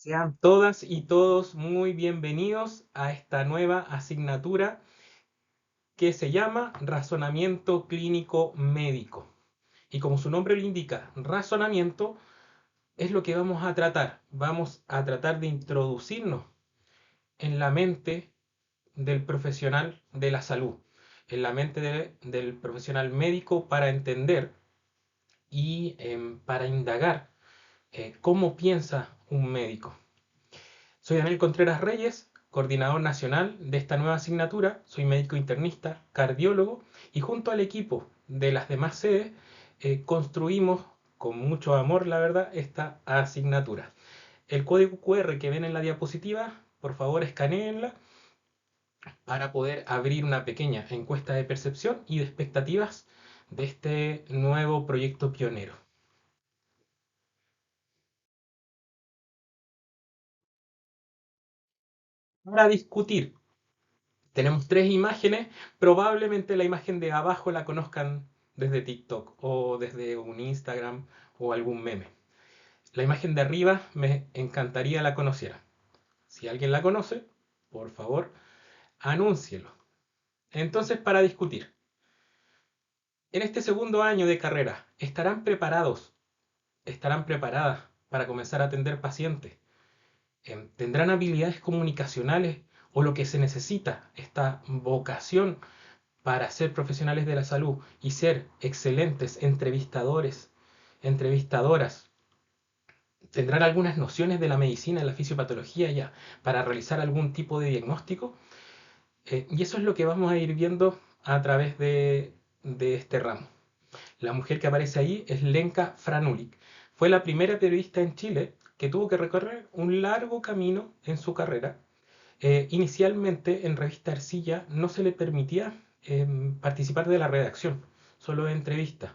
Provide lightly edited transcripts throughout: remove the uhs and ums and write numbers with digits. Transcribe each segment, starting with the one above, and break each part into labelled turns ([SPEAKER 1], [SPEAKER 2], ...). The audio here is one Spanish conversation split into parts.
[SPEAKER 1] Sean todas y todos muy bienvenidos a esta nueva asignatura que se llama Razonamiento Clínico Médico. Y como su nombre lo indica, razonamiento es lo que vamos a tratar. Vamos a tratar de introducirnos en la mente del profesional de la salud, en la mente del profesional médico para entender y para indagar cómo piensa un médico. Soy Daniel Contreras Reyes, coordinador nacional de esta nueva asignatura. Soy médico internista, cardiólogo y junto al equipo de las demás sedes construimos con mucho amor, la verdad, esta asignatura. El código QR que ven en la diapositiva, por favor escanéenla para poder abrir una pequeña encuesta de percepción y de expectativas de este nuevo proyecto pionero. Para discutir, tenemos tres imágenes. Probablemente la imagen de abajo la conozcan desde TikTok o desde un Instagram o algún meme. La imagen de arriba me encantaría la conociera. Si alguien la conoce, por favor, anúncielo. Entonces, para discutir, en este segundo año de carrera, ¿estarán preparados? ¿Estarán preparadas para comenzar a atender pacientes? ¿Tendrán habilidades comunicacionales o lo que se necesita, esta vocación para ser profesionales de la salud y ser excelentes entrevistadores, entrevistadoras? ¿Tendrán algunas nociones de la medicina, de la fisiopatología ya para realizar algún tipo de diagnóstico? Y eso es lo que vamos a ir viendo a través de este ramo. La mujer que aparece ahí es Lenka Franulik. Fue la primera periodista en Chile que tuvo que recorrer un largo camino en su carrera. Inicialmente en Revista Ercilla no se le permitía participar de la redacción, solo de entrevistas.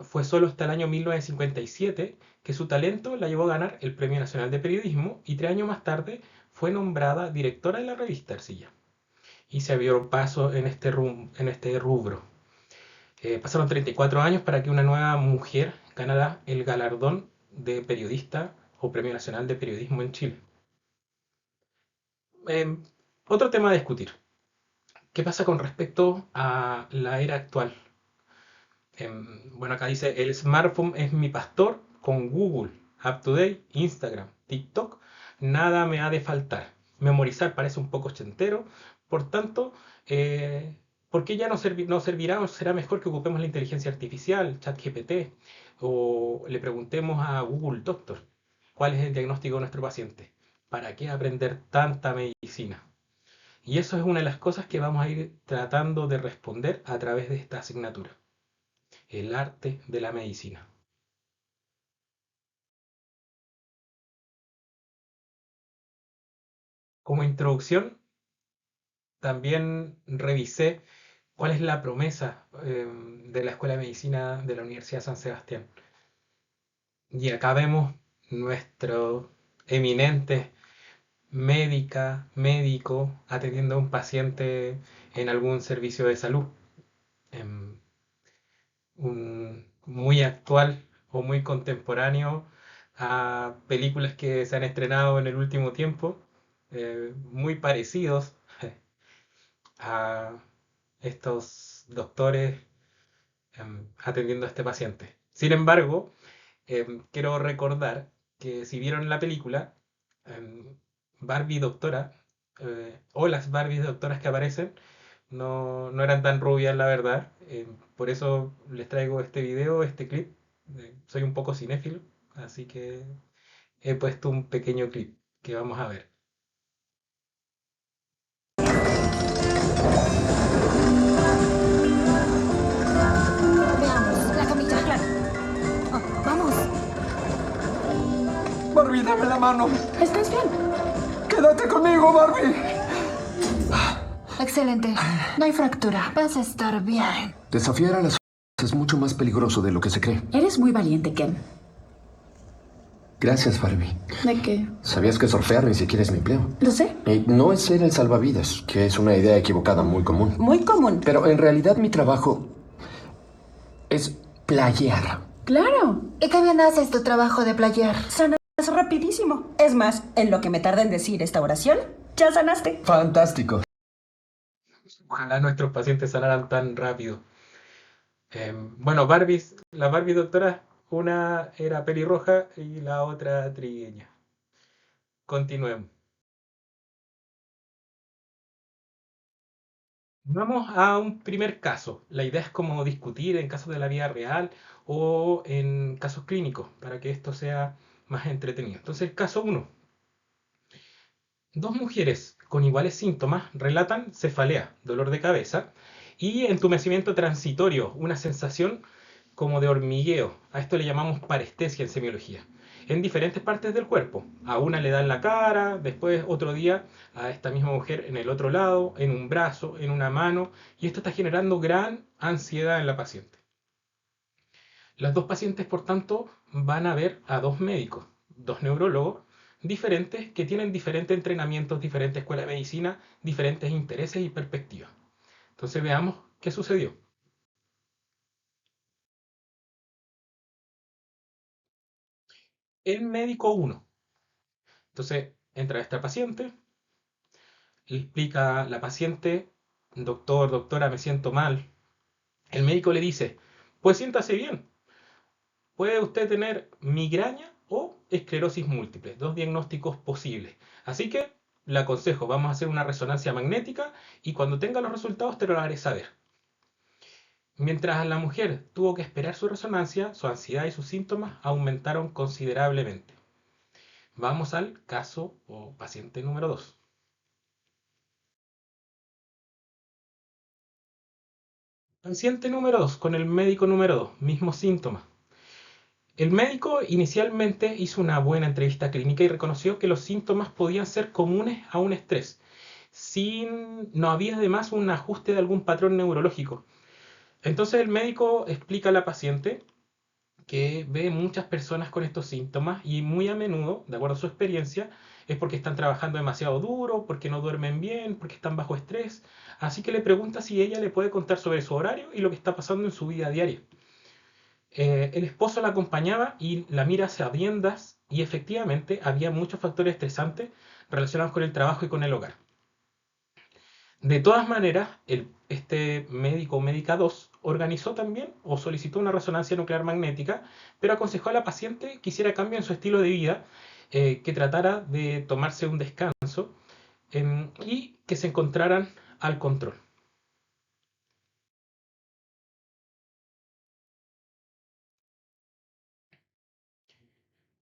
[SPEAKER 1] Fue solo hasta el año 1957 que su talento la llevó a ganar el Premio Nacional de Periodismo y 3 años más tarde fue nombrada directora de la revista Ercilla y se abrió paso en este rubro. Pasaron 34 años para que una nueva mujer ganara el galardón de periodista o Premio Nacional de Periodismo en Chile. Eh, Otro tema a discutir. ¿Qué pasa con respecto a la era actual? Bueno, acá dice, el smartphone es mi pastor con Google, UpToDate, Instagram, TikTok. Nada me ha de faltar. Memorizar parece un poco ochentero. Por tanto, ¿por qué ya no servirá o será mejor que ocupemos la inteligencia artificial, ChatGPT, o le preguntemos a Google Doctor cuál es el diagnóstico de nuestro paciente? ¿Para qué aprender tanta medicina? Y eso es una de las cosas que vamos a ir tratando de responder a través de esta asignatura, el arte de la medicina. Como introducción, también revisé cuál es la promesa de la Escuela de Medicina de la Universidad de San Sebastián. Y acá vemos nuestro eminente médico atendiendo a un paciente en algún servicio de salud. Em, Muy actual o muy contemporáneo a películas que se han estrenado en el último tiempo, muy parecidos a estos doctores atendiendo a este paciente. Sin embargo, quiero recordar que si vieron la película, Barbie doctora, o las Barbie doctoras que aparecen, no eran tan rubias, la verdad. Por eso les traigo este video, este clip. Soy un poco cinéfilo, así que he puesto un pequeño clip que vamos a ver.
[SPEAKER 2] Veamos, la camilla, claro. Oh, vamos.
[SPEAKER 3] Barbie, dame la mano.
[SPEAKER 2] ¿Estás bien?
[SPEAKER 3] Quédate conmigo, Barbie.
[SPEAKER 2] Excelente. No hay fractura. Vas a estar bien.
[SPEAKER 3] Desafiar a las es mucho más peligroso de lo que se cree.
[SPEAKER 4] Eres muy valiente, Ken.
[SPEAKER 3] Gracias, Barbie.
[SPEAKER 4] ¿De qué?
[SPEAKER 3] ¿Sabías que surfear ni siquiera es mi empleo?
[SPEAKER 4] Lo sé.
[SPEAKER 3] Y no es ser el salvavidas, que es una idea equivocada muy común.
[SPEAKER 4] Muy común.
[SPEAKER 3] Pero en realidad mi trabajo es playear.
[SPEAKER 4] Claro.
[SPEAKER 2] ¿Y qué bien haces tu trabajo de player?
[SPEAKER 4] Sanas Es rapidísimo. Es más, en lo que me tarda en decir esta oración, ya sanaste.
[SPEAKER 3] Fantástico.
[SPEAKER 1] Ojalá nuestros pacientes sanaran tan rápido. Bueno, Barbies, la Barbie doctora, una era pelirroja y la otra trigueña. Continuemos. Vamos a un primer caso. La idea es como discutir en casos de la vida real o en casos clínicos para que esto sea más entretenido. Entonces, el caso uno. Dos mujeres con iguales síntomas relatan cefalea, dolor de cabeza, y entumecimiento transitorio, una sensación como de hormigueo. A esto le llamamos parestesia en semiología. En diferentes partes del cuerpo. A una le da en la cara, después otro día a esta misma mujer en el otro lado, en un brazo, en una mano, y esto está generando gran ansiedad en la paciente. Las dos pacientes, por tanto, van a ver a dos médicos, dos neurólogos diferentes que tienen diferentes entrenamientos, diferentes escuelas de medicina, diferentes intereses y perspectivas. Entonces veamos qué sucedió. El médico uno. Entonces entra esta paciente, le explica a la paciente, doctor, doctora, me siento mal. El médico le dice, pues siéntase bien, puede usted tener migraña o esclerosis múltiple, dos diagnósticos posibles. Así que le aconsejo, vamos a hacer una resonancia magnética y cuando tenga los resultados te lo haré saber. Mientras la mujer tuvo que esperar su resonancia, su ansiedad y sus síntomas aumentaron considerablemente. Vamos al caso o paciente número 2. Paciente número 2 con el médico número 2, mismos síntomas. El médico inicialmente hizo una buena entrevista clínica y reconoció que los síntomas podían ser comunes a un estrés, no había además un ajuste de algún patrón neurológico. Entonces el médico explica a la paciente que ve muchas personas con estos síntomas y muy a menudo, de acuerdo a su experiencia, es porque están trabajando demasiado duro, porque no duermen bien, porque están bajo estrés. Así que le pregunta si ella le puede contar sobre su horario y lo que está pasando en su vida diaria. El esposo la acompañaba y la mira hacia sabiendas y efectivamente había muchos factores estresantes relacionados con el trabajo y con el hogar. De todas maneras, este médico o médica 2 organizó también o solicitó una resonancia nuclear magnética, pero aconsejó a la paciente que hiciera cambio en su estilo de vida, que tratara de tomarse un descanso y que se encontraran al control.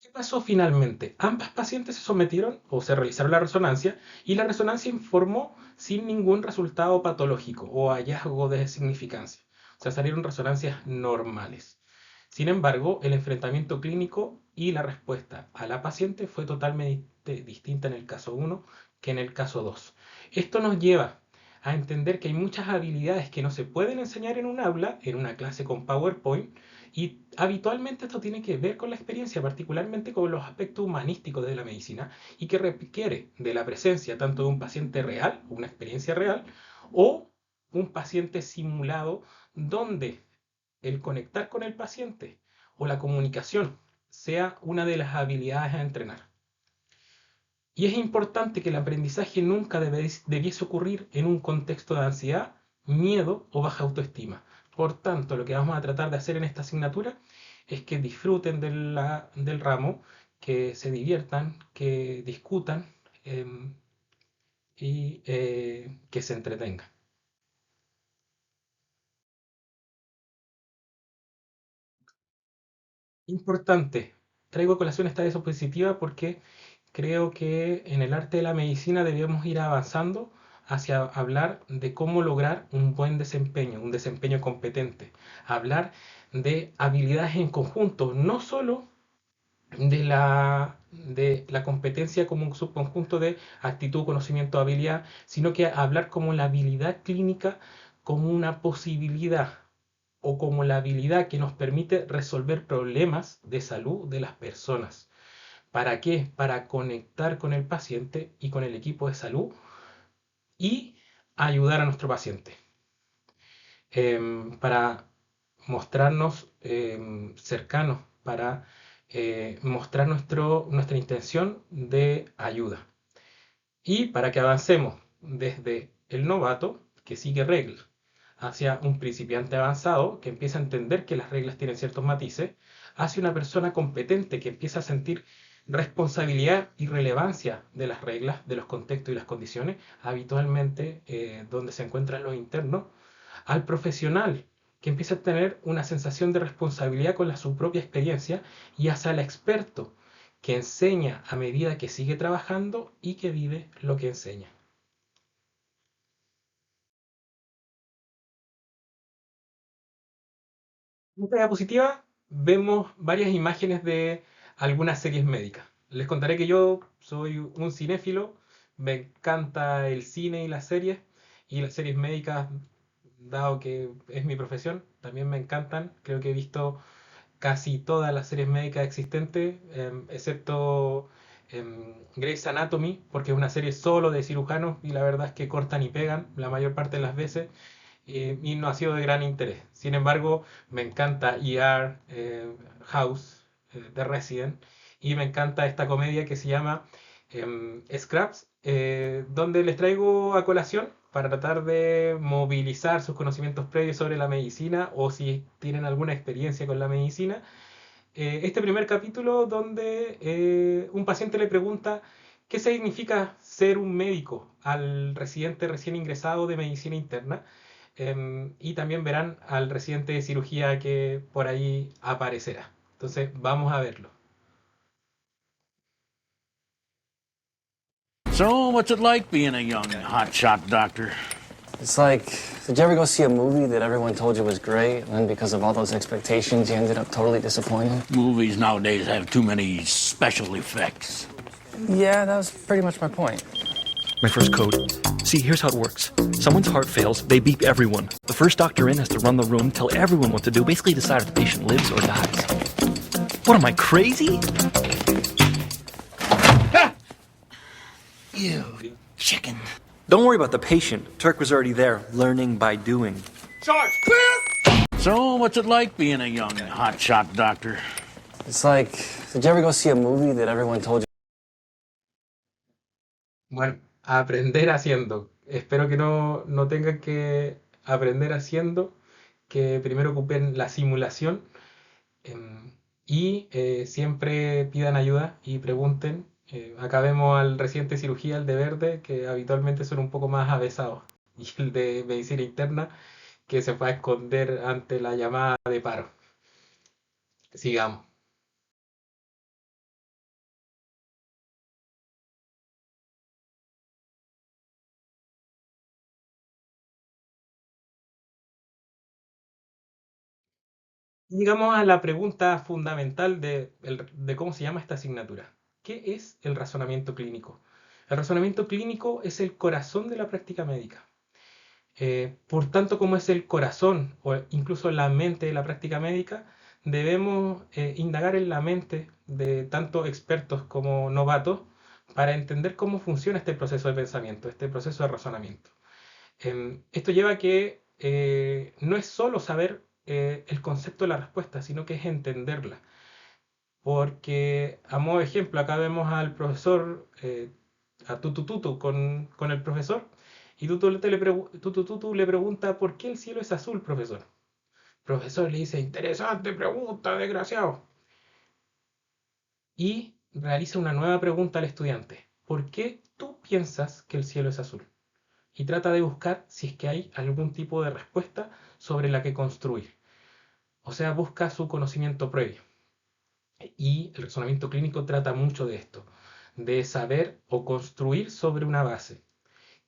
[SPEAKER 1] ¿Qué pasó finalmente? Ambas pacientes se sometieron o se realizaron la resonancia y la resonancia informó sin ningún resultado patológico o hallazgo de significancia. O sea, salieron resonancias normales. Sin embargo, el enfrentamiento clínico y la respuesta a la paciente fue totalmente distinta en el caso 1 que en el caso 2. Esto nos lleva a entender que hay muchas habilidades que no se pueden enseñar en un aula, en una clase con PowerPoint, y habitualmente esto tiene que ver con la experiencia, particularmente con los aspectos humanísticos de la medicina, y que requiere de la presencia tanto de un paciente real, una experiencia real, o un paciente simulado donde el conectar con el paciente o la comunicación sea una de las habilidades a entrenar. Y es importante que el aprendizaje nunca debiese ocurrir en un contexto de ansiedad, miedo o baja autoestima. Por tanto, lo que vamos a tratar de hacer en esta asignatura es que disfruten del ramo, que se diviertan, que discutan eh, y que se entretengan. Importante, traigo a colación esta diapositiva porque creo que en el arte de la medicina debemos ir avanzando hacia hablar de cómo lograr un buen desempeño, un desempeño competente. Hablar de habilidades en conjunto, no solo de la competencia como un subconjunto de actitud, conocimiento, habilidad, sino que hablar como la habilidad clínica como una posibilidad o como la habilidad que nos permite resolver problemas de salud de las personas. ¿Para qué? Para conectar con el paciente y con el equipo de salud y ayudar a nuestro paciente. Para mostrarnos cercanos, para mostrar nuestra intención de ayuda. Y para que avancemos desde el novato, que sigue reglas, hacia un principiante avanzado, que empieza a entender que las reglas tienen ciertos matices, hacia una persona competente que empieza a sentir responsabilidad y relevancia de las reglas, de los contextos y las condiciones, habitualmente donde se encuentran los internos, al profesional que empieza a tener una sensación de responsabilidad con su propia experiencia, y hacia el experto que enseña a medida que sigue trabajando y que vive lo que enseña. En esta diapositiva vemos varias imágenes de algunas series médicas. Les contaré que yo soy un cinéfilo, me encanta el cine y las series médicas, dado que es mi profesión, también me encantan. Creo que he visto casi todas las series médicas existentes, excepto Grey's Anatomy, porque es una serie solo de cirujanos y la verdad es que cortan y pegan la mayor parte de las veces, y no ha sido de gran interés. Sin embargo, me encanta ER, House, The Resident, y me encanta esta comedia que se llama Scraps, donde les traigo a colación para tratar de movilizar sus conocimientos previos sobre la medicina o si tienen alguna experiencia con la medicina. Este primer capítulo donde un paciente le pregunta qué significa ser un médico al residente recién ingresado de medicina interna, y también verán al residente de cirugía que por ahí aparecerá. Entonces vamos a verlo.
[SPEAKER 5] So, what's it like being a young hotshot doctor?
[SPEAKER 6] It's like, did you ever go see a movie that everyone told you was great, and then because of all those expectations, you ended up totally disappointed?
[SPEAKER 5] Movies nowadays have too many special effects.
[SPEAKER 6] Yeah, that was pretty much my point.
[SPEAKER 7] My first code. See, here's how it works. Someone's heart fails, they beep everyone. The first doctor in has to run the room, tell everyone what to do, basically decide if the patient lives or dies. What, am I crazy?
[SPEAKER 5] Ew, chicken.
[SPEAKER 7] Don't worry about the patient. Turk was already there, learning by doing.
[SPEAKER 5] So, what's it like being a young hotshot doctor?
[SPEAKER 6] It's like, did you ever go see a movie that everyone told you?
[SPEAKER 1] Bueno, aprender haciendo. Espero que no tengan que aprender haciendo, que primero ocupen la simulación, y siempre pidan ayuda y pregunten. Acá vemos al residente de cirugía, el de verde, que habitualmente son un poco más avesados, y el de medicina interna, que se fue a esconder ante la llamada de paro. Sigamos. Llegamos a la pregunta fundamental de cómo se llama esta asignatura. ¿Qué es el razonamiento clínico? El razonamiento clínico es el corazón de la práctica médica. Por tanto, como es el corazón o incluso la mente de la práctica médica, debemos indagar en la mente de tanto expertos como novatos para entender cómo funciona este proceso de pensamiento, este proceso de razonamiento. Esto lleva a que no es solo saber el concepto de la respuesta, sino que es entenderla. Porque, a modo de ejemplo, acá vemos al profesor, a Tutu con el profesor, y Tutu le pregunta: ¿por qué el cielo es azul, profesor? El profesor le dice: interesante pregunta, desgraciado. Y realiza una nueva pregunta al estudiante: ¿por qué tú piensas que el cielo es azul? Y trata de buscar si es que hay algún tipo de respuesta sobre la que construir. O sea, busca su conocimiento previo. Y el razonamiento clínico trata mucho de esto, de saber o construir sobre una base.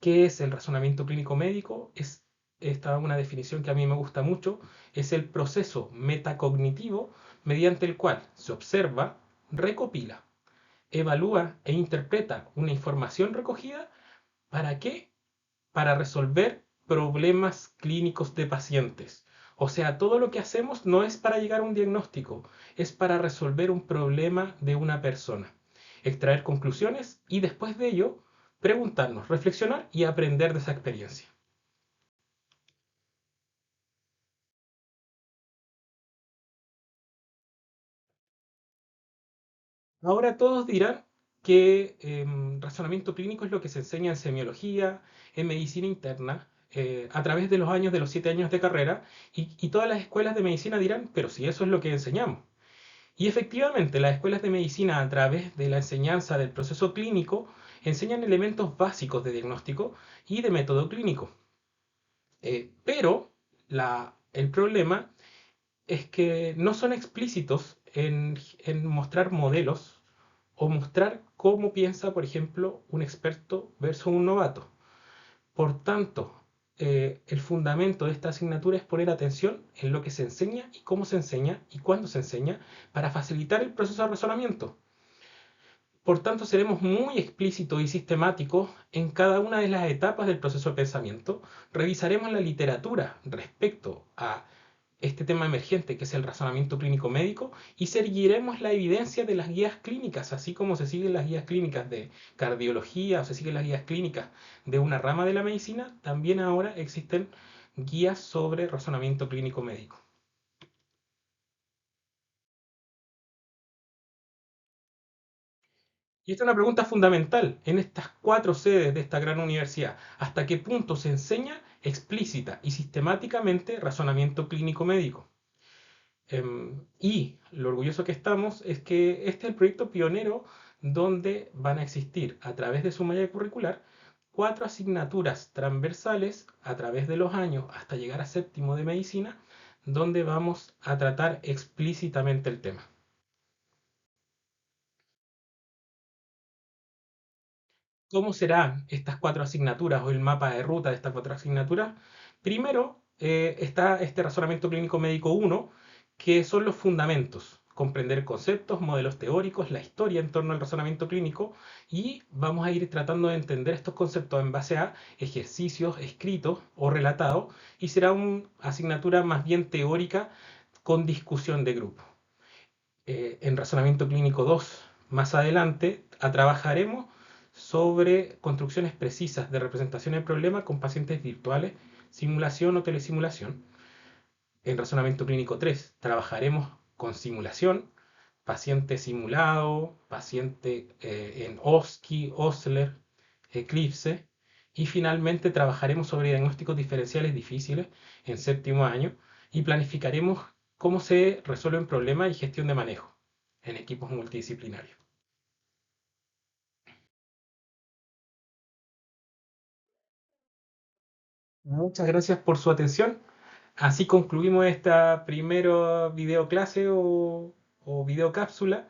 [SPEAKER 1] ¿Qué es el razonamiento clínico médico? Es una definición que a mí me gusta mucho. Es el proceso metacognitivo mediante el cual se observa, recopila, evalúa e interpreta una información recogida. ¿Para qué? Para resolver problemas clínicos de pacientes. O sea, todo lo que hacemos no es para llegar a un diagnóstico, es para resolver un problema de una persona, extraer conclusiones y después de ello preguntarnos, reflexionar y aprender de esa experiencia. Ahora todos dirán que razonamiento clínico es lo que se enseña en semiología, en medicina interna, a través de los años, de los 7 años de carrera, y todas las escuelas de medicina dirán, pero si eso es lo que enseñamos. Y efectivamente, las escuelas de medicina, a través de la enseñanza del proceso clínico, enseñan elementos básicos de diagnóstico y de método clínico. Pero el problema es que no son explícitos en mostrar modelos o mostrar cómo piensa, por ejemplo, un experto versus un novato. Por tanto, el fundamento de esta asignatura es poner atención en lo que se enseña y cómo se enseña y cuándo se enseña para facilitar el proceso de razonamiento. Por tanto, seremos muy explícitos y sistemáticos en cada una de las etapas del proceso de pensamiento. Revisaremos la literatura respecto a este tema emergente que es el razonamiento clínico médico y seguiremos la evidencia de las guías clínicas, así como se siguen las guías clínicas de cardiología o se siguen las guías clínicas de una rama de la medicina, también ahora existen guías sobre razonamiento clínico médico. Y esta es una pregunta fundamental en estas 4 sedes de esta gran universidad. ¿Hasta qué punto se enseña explícita y sistemáticamente razonamiento clínico médico? Y lo orgulloso que estamos es que este es el proyecto pionero donde van a existir a través de su malla curricular 4 asignaturas transversales a través de los años hasta llegar a séptimo de medicina, donde vamos a tratar explícitamente el tema. ¿Cómo serán estas 4 asignaturas o el mapa de ruta de estas 4 asignaturas? Primero está este razonamiento clínico médico 1, que son los fundamentos, comprender conceptos, modelos teóricos, la historia en torno al razonamiento clínico, y vamos a ir tratando de entender estos conceptos en base a ejercicios escritos o relatados, y será una asignatura más bien teórica con discusión de grupo. En razonamiento clínico 2, más adelante, trabajaremos sobre construcciones precisas de representación del problema con pacientes virtuales, simulación o telesimulación. En razonamiento clínico 3 trabajaremos con simulación, paciente simulado, paciente en OSCE, Osler, Eclipse. Y finalmente trabajaremos sobre diagnósticos diferenciales difíciles en séptimo año y planificaremos cómo se resuelven problemas y gestión de manejo en equipos multidisciplinarios. Muchas gracias por su atención. Así concluimos esta primera videoclase o videocápsula.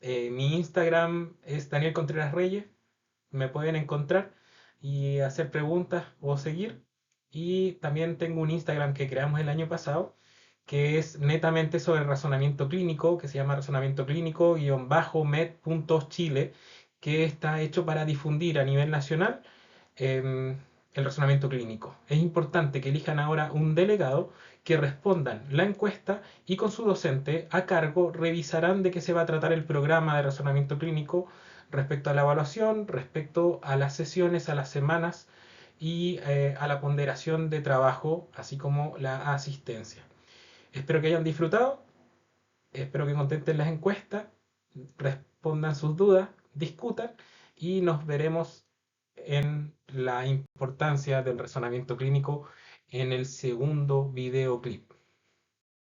[SPEAKER 1] Mi Instagram es Daniel Contreras Reyes. Me pueden encontrar y hacer preguntas o seguir. Y también tengo un Instagram que creamos el año pasado, que es netamente sobre razonamiento clínico, que se llama razonamiento clínico-med.chile, que está hecho para difundir a nivel nacional el razonamiento clínico. Es importante que elijan ahora un delegado, que respondan la encuesta y con su docente a cargo revisarán de qué se va a tratar el programa de razonamiento clínico respecto a la evaluación, respecto a las sesiones, a las semanas y a la ponderación de trabajo, así como la asistencia. Espero que hayan disfrutado, espero que contesten las encuestas, respondan sus dudas, discutan y nos veremos en la importancia del razonamiento clínico en el segundo videoclip.